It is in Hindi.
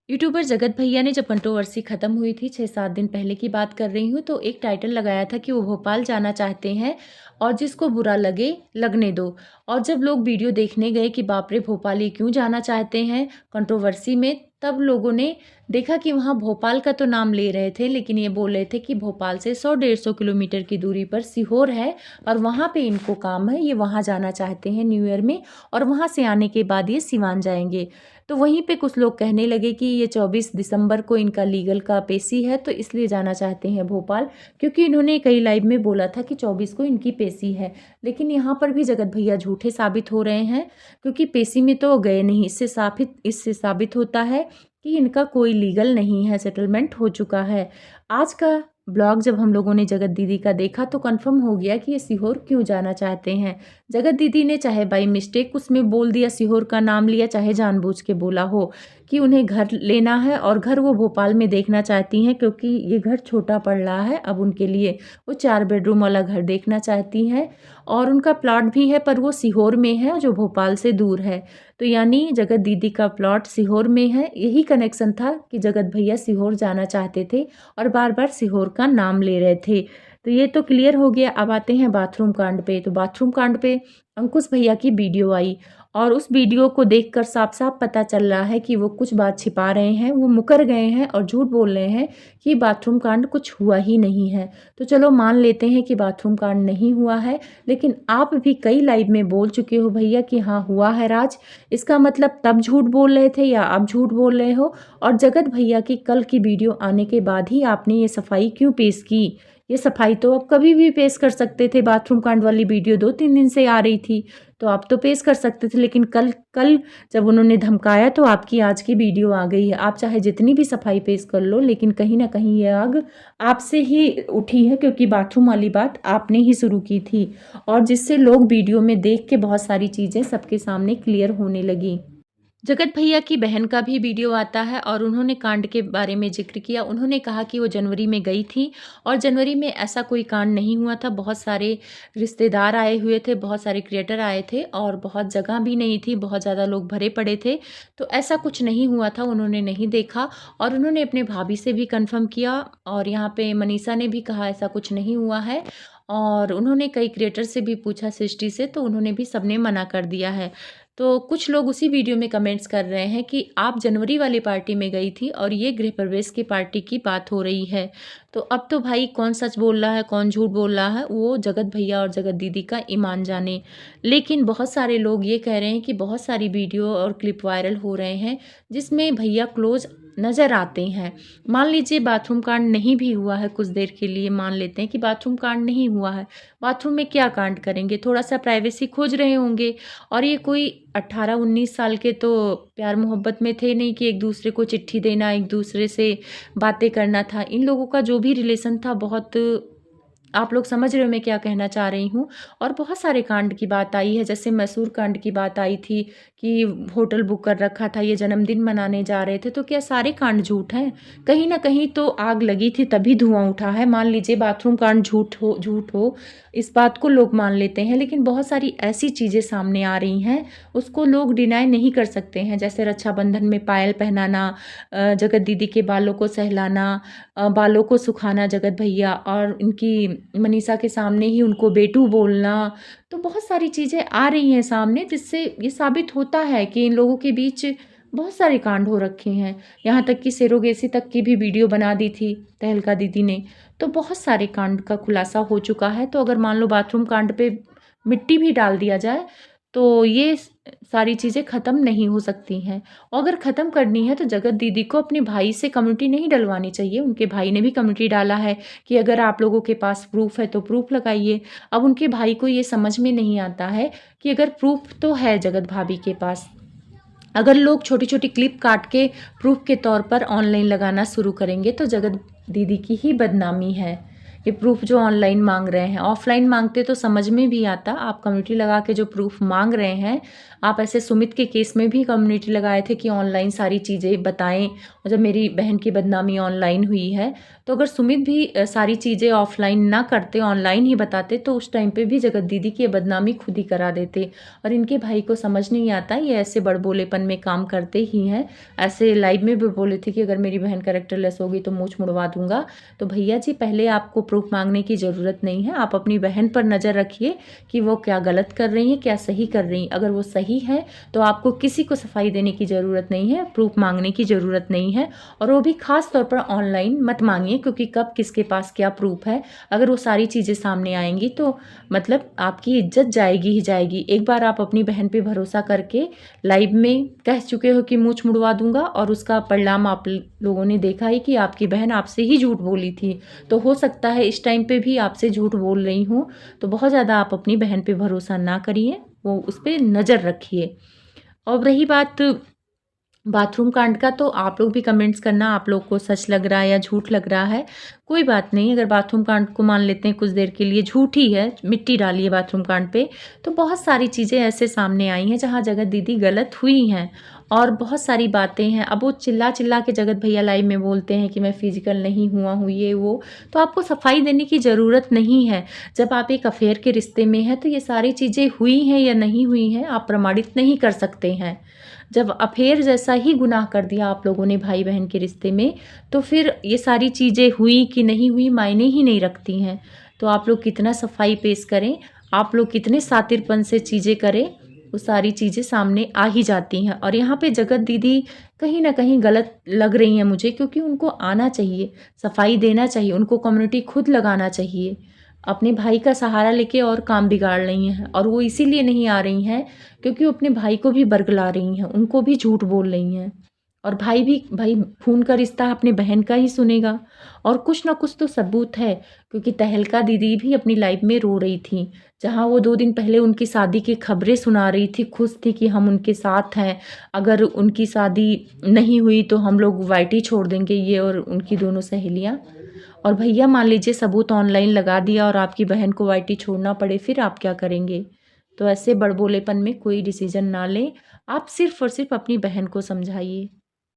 यूट्यूबर जगत भैया ने जब कंट्रोवर्सी खत्म हुई थी 6-7 दिन पहले की बात कर रही हूँ, तो एक टाइटल लगाया था कि वो भोपाल जाना चाहते हैं और जिसको बुरा लगे लगने दो। और जब लोग वीडियो देखने गए कि बाप रे भोपाल ये क्यों जाना चाहते हैं कंट्रोवर्सी में, तब लोगों ने देखा कि वहाँ भोपाल का तो नाम ले रहे थे, लेकिन ये बोल रहे थे कि भोपाल से 100-150 किलोमीटर की दूरी पर सीहोर है और वहाँ पे इनको काम है, ये वहाँ जाना चाहते हैं न्यू ईयर में और वहाँ से आने के बाद ये सिवान जाएंगे। तो वहीं पे कुछ लोग कहने लगे कि ये 24 दिसंबर को इनका लीगल का पेशी है, तो इसलिए जाना चाहते हैं भोपाल, क्योंकि इन्होंने कई लाइव में बोला था कि 24 को इनकी पेशी है। लेकिन यहाँ पर भी जगत भैया झूठे साबित हो रहे हैं, क्योंकि पेशी में तो गए नहीं। इससे साबित होता है कि इनका कोई लीगल नहीं है, सेटलमेंट हो चुका है। आज का ब्लॉग जब हम लोगों ने जगत दीदी का देखा तो कंफर्म हो गया कि ये सीहोर क्यों जाना चाहते हैं। जगत दीदी ने चाहे बाई मिस्टेक उसमें बोल दिया, सीहोर का नाम लिया, चाहे जानबूझ के बोला हो कि उन्हें घर लेना है और घर वो भोपाल में देखना चाहती हैं, क्योंकि ये घर छोटा पड़ रहा है अब उनके लिए। वो 4 बेडरूम वाला घर देखना चाहती हैं और उनका प्लॉट भी है, पर वो सीहोर में है जो भोपाल से दूर है। तो यानी जगत दीदी का प्लॉट सीहोर में है। यही कनेक्शन था कि जगत भैया सीहोर जाना चाहते थे और बार बार सीहोर का नाम ले रहे थे। तो ये तो क्लियर हो गया। अब आते हैं बाथरूम कांड पे। तो बाथरूम कांड पे अंकुश भैया की वीडियो आई और उस वीडियो को देखकर साफ साफ पता चल रहा है कि वो कुछ बात छिपा रहे हैं, वो मुकर गए हैं और झूठ बोल रहे हैं कि बाथरूम कांड कुछ हुआ ही नहीं है। तो चलो मान लेते हैं कि बाथरूम कांड नहीं हुआ है, लेकिन आप भी कई लाइव में बोल चुके हो भैया कि हाँ हुआ है राज। इसका मतलब तब झूठ बोल रहे थे या अब झूठ बोल रहे हो? और जगत भैया की कल की वीडियो आने के बाद ही आपने ये सफाई क्यों पेश की? ये सफाई तो आप कभी भी पेश कर सकते थे। बाथरूम कांड वाली वीडियो 2-3 दिन से आ रही थी, तो आप तो पेश कर सकते थे। लेकिन कल कल जब उन्होंने धमकाया तो आपकी आज की वीडियो आ गई है। आप चाहे जितनी भी सफाई पेश कर लो, लेकिन कहीं ना कहीं ये आग आपसे ही उठी है, क्योंकि बाथरूम वाली बात आपने ही शुरू की थी और जिससे लोग वीडियो में देख के बहुत सारी चीज़ें सबके सामने क्लियर होने लगी। जगत भैया की बहन का भी वीडियो आता है और उन्होंने कांड के बारे में जिक्र किया। उन्होंने कहा कि वो जनवरी में गई थी और जनवरी में ऐसा कोई कांड नहीं हुआ था। बहुत सारे रिश्तेदार आए हुए थे, बहुत सारे क्रिएटर आए थे और बहुत जगह भी नहीं थी, बहुत ज़्यादा लोग भरे पड़े थे। तो ऐसा कुछ नहीं हुआ था, उन्होंने नहीं देखा। और उन्होंने अपने भाभी से भी कन्फर्म किया और यहाँ पे मनीषा ने भी कहा ऐसा कुछ नहीं हुआ है। और उन्होंने कई क्रिएटर से भी पूछा, सृष्टि से, तो उन्होंने भी सबने मना कर दिया है। तो कुछ लोग उसी वीडियो में कमेंट्स कर रहे हैं कि आप जनवरी वाली पार्टी में गई थी और ये गृह प्रवेश की पार्टी की बात हो रही है। तो अब तो भाई कौन सच बोल रहा है कौन झूठ बोल रहा है, वो जगत भैया और जगत दीदी का ईमान जाने। लेकिन बहुत सारे लोग ये कह रहे हैं कि बहुत सारी वीडियो और क्लिप वायरल हो रहे हैं जिसमें भैया क्लोज नज़र आते हैं। मान लीजिए बाथरूम कांड नहीं भी हुआ है, कुछ देर के लिए मान लेते हैं कि बाथरूम कांड नहीं हुआ है। बाथरूम में क्या कांड करेंगे? थोड़ा सा प्राइवेसी खोज रहे होंगे। और ये कोई 18-19 साल के तो प्यार मोहब्बत में थे नहीं कि एक दूसरे को चिट्ठी देना, एक दूसरे से बातें करना था। इन लोगों का जो भी रिलेशन था, बहुत आप लोग समझ रहे हो मैं क्या कहना चाह रही हूँ। और बहुत सारे कांड की बात आई है, जैसे मैसूर कांड की बात आई थी कि होटल बुक कर रखा था, ये जन्मदिन मनाने जा रहे थे। तो क्या सारे कांड झूठ हैं? कहीं ना कहीं तो आग लगी थी तभी धुआं उठा है। मान लीजिए बाथरूम कांड झूठ हो, इस बात को लोग मान लेते हैं, लेकिन बहुत सारी ऐसी चीज़ें सामने आ रही हैं उसको लोग डिनाई नहीं कर सकते हैं। जैसे रक्षाबंधन में पायल पहनाना, जगत दीदी के बालों को सहलाना, बालों को सुखाना जगत भैया, और इनकी मनीषा के सामने ही उनको बेटू बोलना। तो बहुत सारी चीज़ें आ रही हैं सामने जिससे ये साबित होता है कि इन लोगों के बीच बहुत सारे कांड हो रखे हैं। यहाँ तक कि सेरोगेसी तक की भी वीडियो बना दी थी तहलका दीदी ने। तो बहुत सारे कांड का खुलासा हो चुका है। तो अगर मान लो बाथरूम कांड पे मिट्टी भी डाल दिया जाए तो ये सारी चीज़ें ख़त्म नहीं हो सकती हैं। और अगर ख़त्म करनी है तो जगत दीदी को अपने भाई से कम्युनिटी नहीं डलवानी चाहिए। उनके भाई ने भी कम्युनिटी डाला है कि अगर आप लोगों के पास प्रूफ है तो प्रूफ लगाइए। अब उनके भाई को ये समझ में नहीं आता है कि अगर प्रूफ तो है जगत भाभी के पास, अगर लोग छोटी छोटी क्लिप काट के प्रूफ के तौर पर ऑनलाइन लगाना शुरू करेंगे तो जगत दीदी की ही बदनामी है। ये प्रूफ जो ऑनलाइन मांग रहे हैं, ऑफलाइन मांगते तो समझ में भी आता। आप कम्युनिटी लगा के जो प्रूफ मांग रहे हैं, आप ऐसे सुमित के केस में भी कम्युनिटी लगाए थे कि ऑनलाइन सारी चीज़ें बताएं, और जब मेरी बहन की बदनामी ऑनलाइन हुई है, तो अगर सुमित भी सारी चीज़ें ऑफलाइन ना करते, ऑनलाइन ही बताते, तो उस टाइम पे भी जगत दीदी की बदनामी खुद ही करा देते। और इनके भाई को समझ नहीं आता, ये ऐसे बड़बोलेपन में काम करते ही हैं। ऐसे लाइव में भी बोले थे कि अगर मेरी बहन कैरेक्टरलेस होगी तो मूंछ मुड़वा दूंगा। तो भैया जी, पहले आपको प्रूफ मांगने की ज़रूरत नहीं है। आप अपनी बहन पर नज़र रखिए कि वो क्या गलत कर रही है, क्या सही कर रही है। अगर वो सही है तो आपको किसी को सफाई देने की ज़रूरत नहीं है, प्रूफ मांगने की ज़रूरत नहीं है। और वो भी खास तौर पर ऑनलाइन मत मांगिए, क्योंकि कब किसके पास क्या प्रूफ है, अगर वो सारी चीज़ें सामने आएंगी तो मतलब आपकी इज्जत जाएगी ही जाएगी। एक बार आप अपनी बहन पे भरोसा करके लाइव में कह चुके हो कि मूंछ मुड़वा दूंगा, और उसका परिणाम आप लोगों ने देखा ही कि आपकी बहन आपसे ही झूठ बोली थी। तो हो सकता है इस टाइम पे भी आपसे झूठ बोल रही हूँ। तो बहुत ज़्यादा आप अपनी बहन पे भरोसा ना करिए, वो उस पर नज़र रखिए। और रही बात बाथरूम कांड का, तो आप लोग भी कमेंट्स करना, आप लोग को सच लग रहा है या झूठ लग रहा है। कोई बात नहीं, अगर बाथरूम कांड को मान लेते हैं कुछ देर के लिए, झूठ ही है, मिट्टी डाली है बाथरूम कांड पे, तो बहुत सारी चीज़ें ऐसे सामने आई हैं जहाँ जगत दीदी गलत हुई हैं, और बहुत सारी बातें हैं। अब वो चिल्ला चिल्ला के जगत भैया लाइव में बोलते हैं कि मैं फिजिकल नहीं हुआ हूँ, ये वो, तो आपको सफाई देने की ज़रूरत नहीं है। जब आप एक अफेयर के रिश्ते में हैं तो ये सारी चीज़ें हुई हैं या नहीं हुई हैं आप प्रमाणित नहीं कर सकते हैं। जब अफेयर जैसा ही गुनाह कर दिया आप लोगों ने भाई बहन के रिश्ते में, तो फिर ये सारी चीज़ें हुई कि नहीं हुई मायने ही नहीं रखती हैं। तो आप लोग कितना सफाई पेश करें, आप लोग कितने सातिरपन से चीज़ें करें, वो सारी चीज़ें सामने आ ही जाती हैं। और यहाँ पे जगत दीदी कहीं ना कहीं गलत लग रही हैं मुझे, क्योंकि उनको आना चाहिए, सफाई देना चाहिए, उनको कम्युनिटी खुद लगाना चाहिए। अपने भाई का सहारा लेके और काम बिगाड़ रही हैं, और वो इसीलिए नहीं आ रही हैं क्योंकि वो अपने भाई को भी बरगला रही हैं, उनको भी झूठ बोल रही हैं। और भाई भी, भाई खून का रिश्ता अपने बहन का ही सुनेगा। और कुछ ना कुछ तो सबूत है, क्योंकि तहलका दीदी भी अपनी लाइफ में रो रही थी, जहाँ वो 2 दिन पहले उनकी शादी की खबरें सुना रही थी, खुश थी कि हम उनके साथ हैं, अगर उनकी शादी नहीं हुई तो हम लोग वाइटी छोड़ देंगे, ये और उनकी दोनों सहेलियाँ। और भैया मान लीजिए सबूत ऑनलाइन लगा दिया और आपकी बहन को वाइटी छोड़ना पड़े, फिर आप क्या करेंगे? तो ऐसे बड़बोलेपन में कोई डिसीजन ना लें, आप सिर्फ़ और सिर्फ़ अपनी बहन को समझाइए।